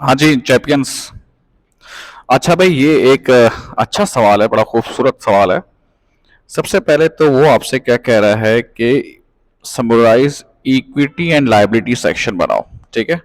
हाँ जी चैंपियंस। अच्छा भाई, ये एक अच्छा सवाल है, बड़ा खूबसूरत सवाल है। सबसे पहले तो वो आपसे क्या कह रहा है कि summarize equity and liability section बनाओ। ठीक है,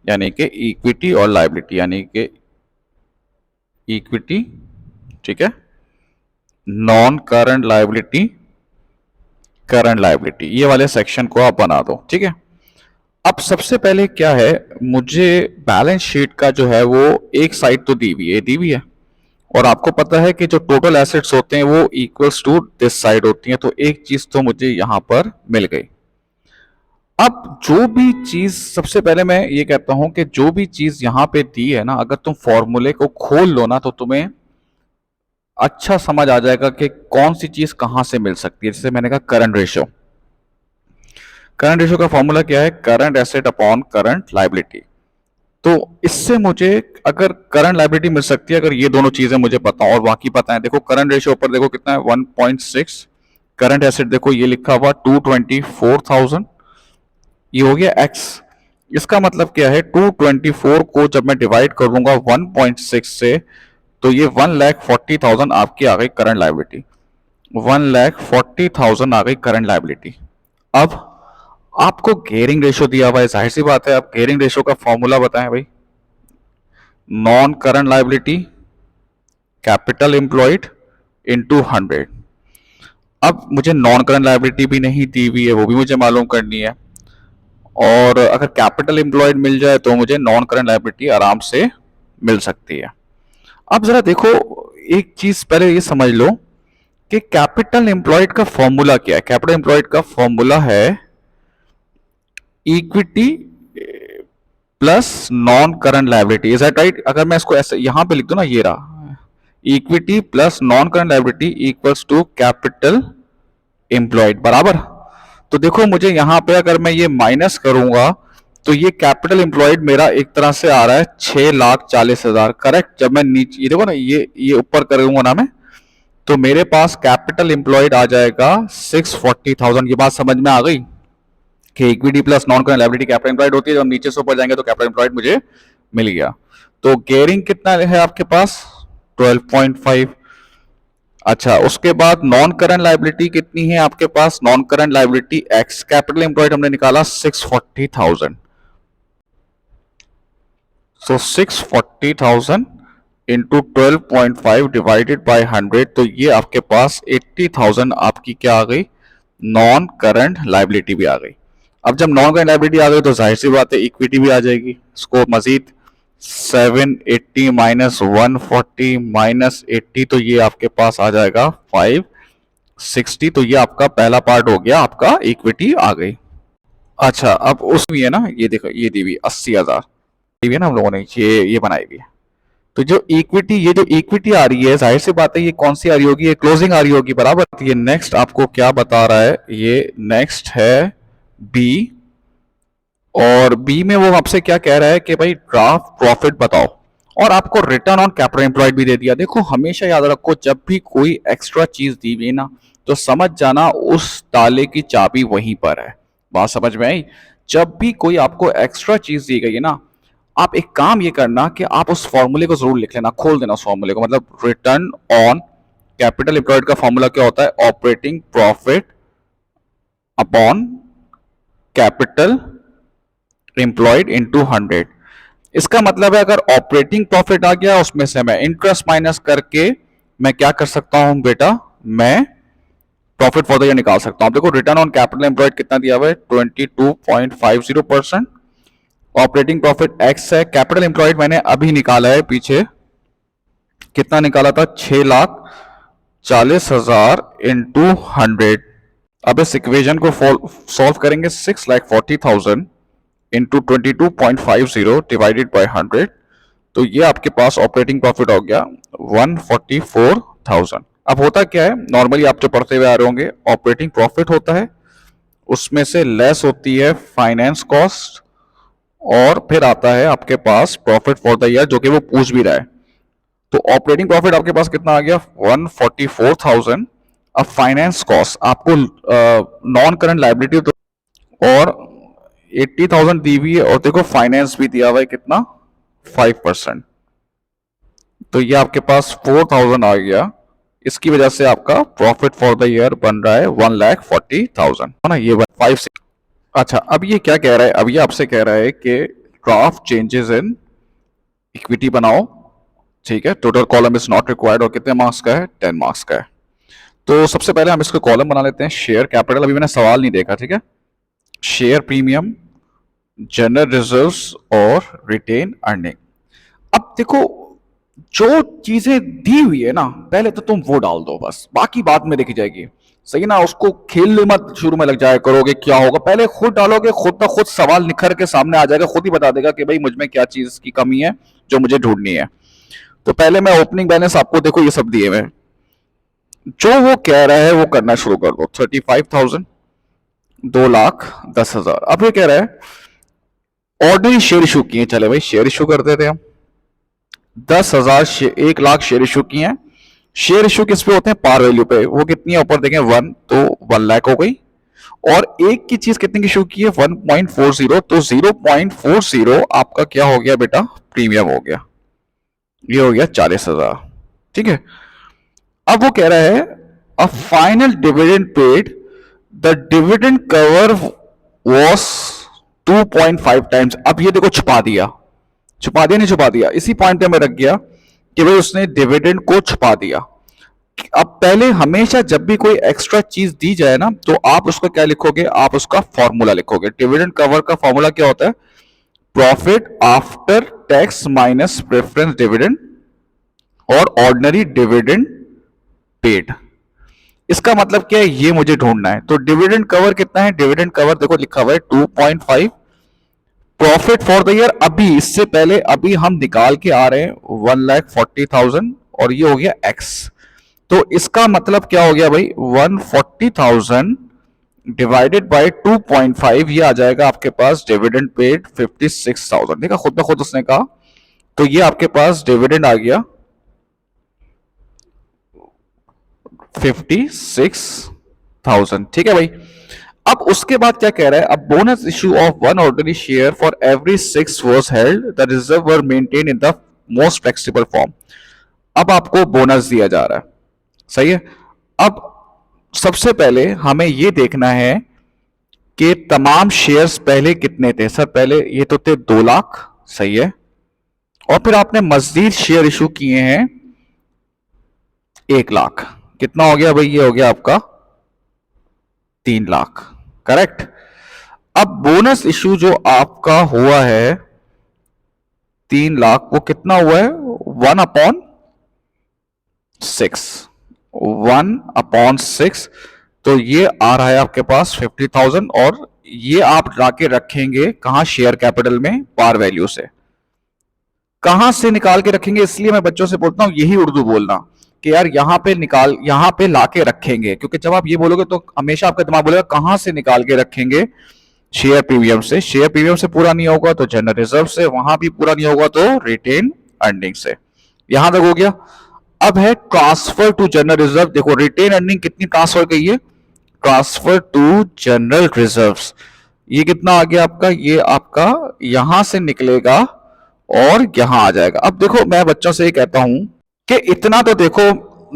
यानी कि इक्विटी और लायबिलिटी, यानी कि इक्विटी, ठीक है, non current liability, current liability, ये वाले सेक्शन को आप बना दो। ठीक है। अब सबसे पहले क्या है, मुझे बैलेंस शीट का जो है वो एक साइड तो दी हुई है, और आपको पता है कि जो टोटल एसेट्स होते हैं वो इक्वल्स टू दिस साइड होती हैं, तो एक चीज तो मुझे यहां पर मिल गई। अब जो भी चीज, सबसे पहले मैं ये कहता हूं कि जो भी चीज यहां पे दी है ना, अगर तुम फॉर्मूले को खोल लो ना तो तुम्हें अच्छा समझ आ जाएगा कि कौन सी चीज कहां से मिल सकती है। जैसे मैंने कहा करंट रेशियो, करंट रेशियो का फॉर्मूला क्या है, current asset upon current liability. तो इससे मुझे अगर करंट लायबिलिटी मिल सकती है, अगर ये दोनों चीजें मुझे पता और बाकी पता है। देखो करंट रेशियो ऊपर देखो कितना है, 1.6। करंट एसेट देखो ये लिखा हुआ 224,000, ये हो गया एक्स। इसका मतलब क्या है, 224 को जब मैं डिवाइड कर दूंगा 1.6 से, तो ये 1,40,000 आपकी आ गई करंट लायबिलिटी। 1,40,000 आ गई करंट लायबिलिटी। अब आपको गेयरिंग रेशियो दिया हुआ है, जाहिर सी बात है, आप गेयरिंग रेशियो का फॉर्मूला बताएं भाई। Non current liability capital employed into 100। अब मुझे नॉन करंट लायबिलिटी भी नहीं दी हुई है, वो भी मुझे मालूम करनी है, और अगर कैपिटल एम्प्लॉयड मिल जाए तो मुझे नॉन करंट लायबिलिटी आराम से मिल सकती है। अब जरा देखो, एक चीज पहले ये समझ लो कि कैपिटल एम्प्लॉयड का फॉर्मूला क्या है। कैपिटल एम्प्लॉयड का फॉर्मूला है equity plus non current liability. Is that right? अगर मैं इसको ऐसे यहां पे लिख दूं ना, ये रहा, equity plus non current liability equals to capital employed, बराबर। तो देखो मुझे यहां पे अगर मैं ये माइनस करूंगा तो ये कैपिटल एम्प्लॉयड मेरा एक तरह से आ रहा है 6,40,000, करेक्ट। जब मैं नीचे ये देखो ना, ये ऊपर करूंगा ना मैं, तो मेरे पास कैपिटल एम्प्लॉयड आ जाएगा 640,000। ये बात समझ में आ गई कि equity plus non current liability capital employed होती है। जब हम नीचे से ऊपर जाएंगे तो कैपिटल एम्प्लॉयड मुझे मिल गया। तो गेयरिंग कितना है आपके पास, 12.5। अच्छा, उसके बाद नॉन करंट लायबिलिटी कितनी है आपके पास, non current liability ex capital employed हमने निकाला 640,000। सो 640,000 इंटू 12.5 डिवाइडेड बाई 100, तो ये आपके पास 80,000 आपकी क्या आ गई, नॉन करंट लायबिलिटी भी आ गई। अब जब नॉन करंट लायबिलिटी आ गई तो जाहिर सी बात है इक्विटी भी आ जाएगी। इसको मजीद 780 माइनस 140 माइनस 80, तो ये आपके पास आ जाएगा 560। तो ये आपका पहला पार्ट हो गया, आपका इक्विटी आ गई। अच्छा, अब उसमें है ना, ये देखो ये दी हुई 80,000 दी हुई है ना हम लोगों ने, ये बनाई हुई है। तो जो इक्विटी, ये जो इक्विटी आ रही है, जाहिर सी बात है ये कौन सी आ रही होगी, ये क्लोजिंग आ रही होगी, बराबर। तो ये नेक्स्ट आपको क्या बता रहा है, ये नेक्स्ट है बी। और बी में वो आपसे क्या कह रहा है कि भाई ड्राफ्ट प्रॉफिट बताओ, और आपको रिटर्न ऑन कैपिटल एम्प्लॉयड भी दे दिया। देखो हमेशा याद रखो, जब भी कोई एक्स्ट्रा चीज दी हुई ना, तो समझ जाना उस ताले की चाबी वहीं पर है। बात समझ में आई? जब भी कोई आपको एक्स्ट्रा चीज दी गई है ना, आप एक काम ये करना कि आप उस फॉर्मूले को जरूर लिख लेना, खोल देना उस फॉर्मूले को। मतलब रिटर्न ऑन कैपिटल एम्प्लॉयड का फॉर्मूला क्या होता है, operating profit upon capital employed into 100। इसका मतलब है अगर ऑपरेटिंग प्रॉफिट आ गया, उसमें से मैं इंटरेस्ट माइनस करके मैं क्या कर सकता हूं बेटा, मैं प्रॉफिट फॉर द ईयर निकाल सकता हूं। देखो रिटर्न ऑन कैपिटल एम्प्लॉयड कितना दिया हुआ है, 22.50%। ऑपरेटिंग प्रॉफिट एक्स है, कैपिटल एम्प्लॉयड मैंने अभी निकाला है पीछे, कितना निकाला था, 6,40,000 इंटू 100। अब इस इक्वेशन को सॉल्व करेंगे, 6,40,000 इंटू 22.50 डिवाइडेड बाई 100, तो ये आपके पास ऑपरेटिंग प्रॉफिट हो गया 144,000। अब होता क्या है, नॉर्मली आप जो पढ़ते हुए आ रहे होंगे, ऑपरेटिंग प्रॉफिट होता है, उसमें से लेस होती है फाइनेंस कॉस्ट, और फिर आता है आपके पास प्रॉफिट फॉर द ईयर, जो कि वो पूछ भी रहा है। तो ऑपरेटिंग प्रॉफिट आपके पास कितना आ गया, 144,000। अब फाइनेंस कॉस्ट आपको नॉन करंट लायबिलिटी और 80,000 दी हुई है, और देखो फाइनेंस भी दिया हुआ है कितना, 5%। तो ये आपके पास 4,000 आ गया। इसकी वजह से आपका प्रॉफिट फॉर द ईयर बन रहा है 1,40,000, है ना, ये 5। अच्छा, अब ये क्या कह रहा है, अब ये आपसे कह रहा है कि ड्राफ्ट चेंजेस इन इक्विटी बनाओ। ठीक है, total column is not required और कितने मार्क्स का है, 10 मार्क्स का है। तो सबसे पहले हम इसको कॉलम बना लेते हैं। शेयर कैपिटल, अभी मैंने सवाल नहीं देखा, ठीक है। शेयर प्रीमियम, जनरल रिजर्व्स और रिटेन अर्निंग। अब देखो, जो चीजें दी हुई है ना, पहले तो तुम वो डाल दो, बस बाकी बाद में देखी जाएगी। सही ना, उसको खेलने मत शुरू में लग जाया करोगे क्या होगा, पहले खुद डालोगे, खुद ब खुद सवाल निखर के सामने आ जाएगा, खुद ही बता देगा कि भाई मुझ में क्या चीज की कमी है जो मुझे ढूंढनी है। तो पहले मैं ओपनिंग बैलेंस आपको, देखो ये सब दिए हुए, जो वो कह रहा है वो करना शुरू कर दो। 35,000, 2,10,000। अब ये कह रहा है ऑर्डिनरी शेयर इशू किए, चले भाई शेयर इशू कर देते हैं हम। 10,000 1,00,000 शेयर इशू किए हैं। शेयर इशू किस पे होते हैं, पार वैल्यू पे। वो कितनी है, ऊपर देखें 1, तो 1,00,000 हो गई। और एक की चीज कितने की इशू की है, 1.40, तो 0.40 आपका क्या हो गया बेटा, प्रीमियम हो गया। ये हो गया 40,000। ठीक है। अब वो कह रहा है a final dividend paid, the dividend cover was 2.5 times. अब ये देखो छुपा दिया, छुपा दिया नहीं छुपा दिया, इसी पॉइंट पे मैं रख गया कि भाई उसने डिविडेंड को छुपा दिया। अब पहले हमेशा जब भी कोई एक्स्ट्रा चीज दी जाए ना, तो आप उसका क्या लिखोगे, आप उसका फॉर्मूला लिखोगे। डिविडेंड कवर का फॉर्मूला क्या होता है, profit after tax minus preference dividend और ऑर्डिनरी डिविडेंड पेड। इसका मतलब क्या है, ये मुझे ढूंढना है। तो डिविडेंड कवर कितना है, डिविडेंड कवर देखो लिखा हुआ है 2.5। प्रॉफिट फॉर द ईयर, अभी इससे पहले अभी हम निकाल के आ रहे हैं 1,40,000 और ये हो गया एक्स। तो इसका मतलब क्या हो गया भाई, 140,000 डिवाइडेड बाय 2.5, ये आ जाएगा आपके पास डिविडेंड पेड 56,000। देखा, खुद ब खुद उसने कहा। तो ये आपके पास डिविडेंड आ गया 56,000। ठीक है भाई। अब उसके बाद क्या कह रहा है, अब bonus issue of 1 ordinary share for every 6 was held, the reserve were maintain in the most flexible form. अब आपको बोनस दिया जा रहा है, सही है। अब सबसे पहले हमें यह देखना है कि तमाम शेयर्स पहले कितने थे। सर पहले ये तो थे 2,00,000, सही है। और फिर आपने मजदूर शेयर इशू किए हैं 1,00,000। कितना हो गया भाई, ये हो गया आपका 3,00,000, करेक्ट। अब बोनस इशू जो आपका हुआ है 3,00,000, वो कितना हुआ है, 1/6, 1/6। तो ये आ रहा है आपके पास 50,000 और ये आप लाके रखेंगे कहां, शेयर कैपिटल में, पार वैल्यू से। कहां से निकाल के रखेंगे, इसलिए मैं बच्चों से बोलता हूं यही उर्दू बोलना कि यार यहां पे निकाल, यहां पे लाके रखेंगे, क्योंकि जब आप ये बोलोगे तो हमेशा आपका दिमाग बोलेगा कहां से निकाल के रखेंगे, शेयर प्रीमियम से। शेयर प्रीमियम से पूरा नहीं होगा तो जनरल रिजर्व से, वहां भी पूरा नहीं होगा तो रिटेन अर्निंग से। यहां तक हो गया। अब है ट्रांसफर टू जनरल रिजर्व। देखो रिटेन अर्निंग कितनी ट्रांसफर गई है, ट्रांसफर टू जनरल रिजर्व्स। ये कितना आ गया आपका, ये आपका यहां से निकलेगा और यहां आ जाएगा। अब देखो मैं बच्चों से ये कहता हूं कि इतना तो देखो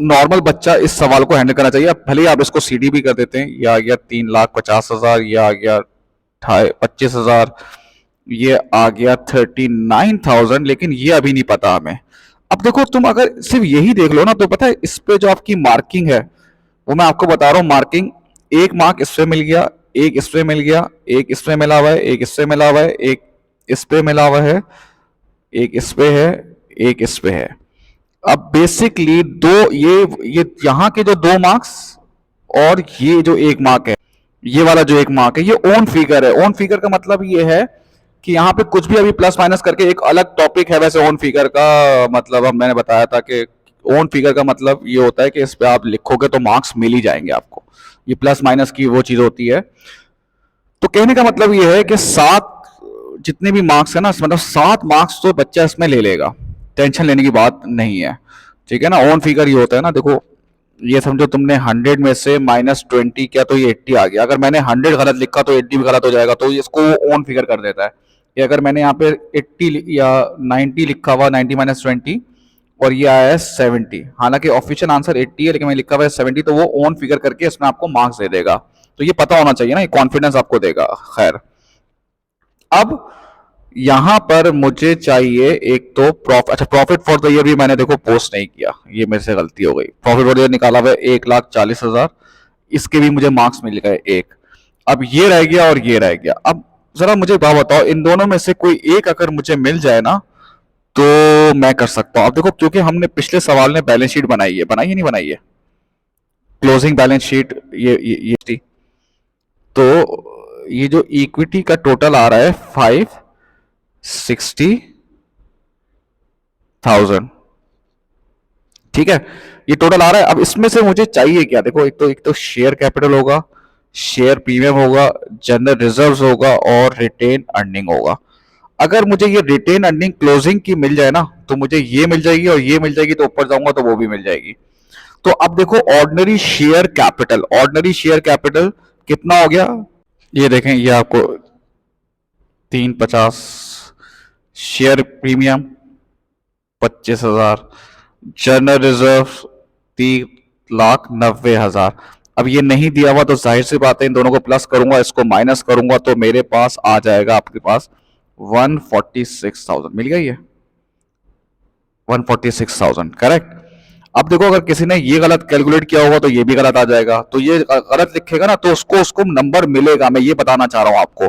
नॉर्मल बच्चा इस सवाल को हैंडल करना चाहिए। अब भले आप इसको सीडी भी कर देते हैं, ये आ गया 3,50,000, ये आ गया 25,000, ये आ गया 39,000, लेकिन ये अभी नहीं पता हमें। अब देखो तुम अगर सिर्फ यही देख लो ना, तो पता है इस पे जो आपकी मार्किंग है, वो मैं आपको बता रहा हूं मार्किंग। एक मार्क इस पे मिल गया, एक इस पे मिल गया, एक इस पे मिला हुआ है, एक इस पे मिला हुआ है, एक इस पे मिला हुआ है, एक इस पे है, एक इस पे है। अब बेसिकली दो, ये यहां के जो 2 मार्क्स और ये जो 1 मार्क है, ये वाला जो 1 मार्क है, ये ओन फिगर है। ओन फिगर का मतलब ये है कि यहाँ पे कुछ भी अभी प्लस माइनस करके एक अलग टॉपिक है। वैसे ओन फिगर का मतलब हम, मैंने बताया था कि ओन फिगर का मतलब ये होता है कि इस पे आप लिखोगे तो मार्क्स मिल ही जाएंगे आपको। ये प्लस माइनस की वो चीज होती है। तो कहने का मतलब ये है कि 7 जितने भी मार्क्स है ना, मतलब 7 मार्क्स तो बच्चा इसमें ले लेगा, टेंशन लेने की बात नहीं है। ठीक है ना। ओन फिगर ये होता है ना, देखो ये समझो तुमने 100 में से -20 किया तो ये 80 आ गया। अगर मैंने 100 गलत लिखा तो 80 भी गलत हो जाएगा, तो इसको ओन फिगर कर देता है। ये अगर मैंने यहाँ पे 80 या 90 लिखा हुआ, 90 माइनस 20, और ये आया है 70, हालांकि ऑफिशियल आंसर 80 है लेकिन मैं लिखा हुआ है 70, तो वो ओन फिगर करके इसमें आपको मार्क्स दे देगा। तो ये पता होना चाहिए ना, ये कॉन्फिडेंस आपको देगा। खैर, अब यहां पर मुझे चाहिए एक तो अच्छा, प्रॉफिट फॉर द ईयर भी मैंने देखो पोस्ट नहीं किया, ये मेरे से गलती हो गई। प्रॉफिट फॉर द ईयर निकाला हुआ है 1,40,000, इसके भी मुझे मार्क्स मिल गए एक। अब ये रह गया और ये रह गया। अब जरा मुझे बात बताओ, इन दोनों में से कोई एक अगर मुझे मिल जाए ना, तो मैं कर सकता हूं। अब देखो, क्योंकि हमने पिछले सवाल में बैलेंस शीट बनाई है नहीं बनाई है, क्लोजिंग बैलेंस शीट, ये थी। तो ये जो इक्विटी का टोटल आ रहा है 560,000, ठीक है, ये टोटल आ रहा है। अब इसमें से मुझे चाहिए क्या, देखो, एक तो शेयर कैपिटल होगा, शेयर प्रीमियम होगा, जनरल रिजर्व्स होगा और रिटेन अर्निंग होगा। अगर मुझे ये रिटेन अर्निंग क्लोजिंग की मिल जाए ना, तो मुझे ये मिल जाएगी और ये मिल जाएगी, तो ऊपर जाऊंगा तो वो भी मिल जाएगी। तो अब देखो, ऑर्डिनरी शेयर कैपिटल कितना हो गया, ये देखें, ये आपको 350, शेयर प्रीमियम 25,000, जनरल रिजर्व 3,90,000। अब ये नहीं दिया हुआ तो जाहिर सी बात है, इन दोनों को प्लस करूंगा, इसको माइनस करूंगा, तो मेरे पास आ जाएगा, आपके पास 146,000 मिल गई है, 146,000 करेक्ट। अब देखो, अगर किसी ने ये गलत कैलकुलेट किया होगा तो ये भी गलत आ जाएगा, तो ये गलत लिखेगा ना, तो उसको उसको नंबर मिलेगा। मैं ये बताना चाह रहा हूं आपको,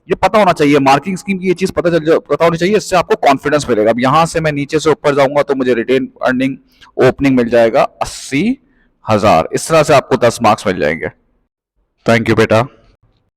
ये पता होना चाहिए, मार्किंग स्कीम की ये चीज पता होनी चाहिए, इससे आपको कॉन्फिडेंस मिलेगा। अब यहां से मैं नीचे से ऊपर जाऊंगा तो मुझे रिटेन अर्निंग ओपनिंग मिल जाएगा 80,000, इस तरह से आपको 10 मार्क्स मिल जाएंगे। थैंक यू बेटा।